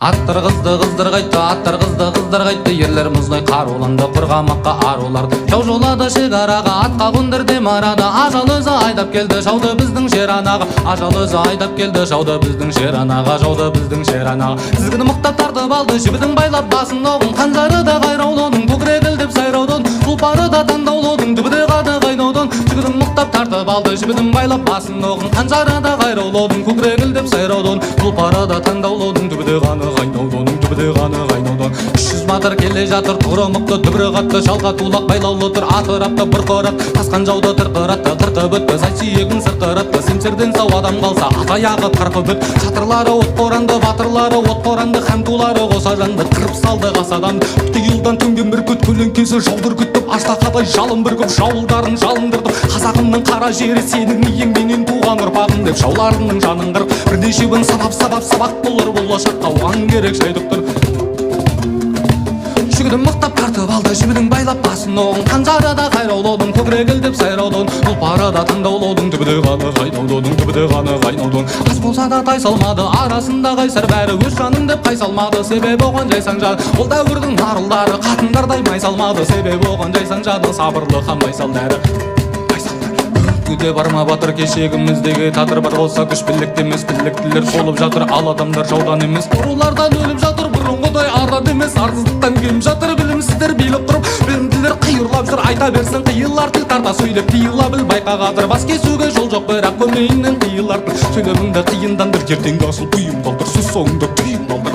Аттар қызды қыздар қайтты, аттар қызды қыздар қайтты. Ерлер мұздай қаруланды қорғамаққа аруларды. Жау жолады шекараға, атқа қондырды марады. Ажал өзі айдап келді жауды біздің шер анаға. Ажал өзі айдап келді жауды біздің шер анаға, жауды біздің шер анаға. Тізгіні мықтап тартып алды, жібідің байлап басын оғын. Қанжары да қайраулудың, көкірегілдеп сайраудың. Тұлпары да таңдаулудың, дүбіде қады қайнаудың. Тізгіні мықтап тартып алды, жібідің байлап басын оғын. Қанжары да қайраулудың, көкірегілдеп сайраудың. Тұлпары да таңдаулудың, дүбіде қаны қайнаудың, дүбіде қаны қайнаудың. 300 батыр келе жатыр, тұғыры мықты, дүбірі қатты, шалқа тулақ байлаулы тұр. Атырапты бұрқырап, тасқан жауды тырқыратты, қырқы бітті, сай сүйегін сырқыратты. Семсерден сау адам қалса, ат аяғы қырқы біт. Шатырлары от қоранды, батырлары от қоранды, хантулары қоса жанды, қырып салды қасадан. Тұйылдан төнген бүркіт, көлеңкесі жаудыр күттіп, аштақадай жалын бүркіп, жауылдарын жалындырдып. Қазағымның қара жері сенің миеңменен туған ұрпағым деп жауларының жанын қырып, бірнешеуін сабақ болар болашаққа оған керек жайдықтыр. Жүгідің мықтап тартып алды, жібідің байлап басын оғын. Қанжары да қайраулудың, көкірегілдеп сайраудың. Тұлпары да таңдаулудың, дүбіде қаны қайнаудың, дүбіде қаны қайнаудың. Аз болса да тай салмады, арасында қайсар бәрі. Өз жаным деп қай салмады, себебі оған жайсаң жады. Ол дәуірдің арулдары қатындардай май салмады, себебі оған жайсаң жады. Сабырлы хан майсал дәрі. Күде барма батыр кешегіміздегі татыр бар болса күш бірлікті емес, бірліктілер толып жатыр, ал адамдар жаудан емес. Ұрулардан өліп жатыр, бұрынғыдай ардан емес, арсыздықтан келіп жатыр. Білімсіздер билік құрып, білімділер қиырлап жүр. Айта берсін қиылар, тіл тарта сөйлеп тиыла біл, байқа қадыр. Бас кесуге жол жоқ, бірақ көмейінен қиылар. Сөйлеміңді қиындандыр, ертеңгі асыл құйым қалдыр, сөз соңында түйін қалдыр.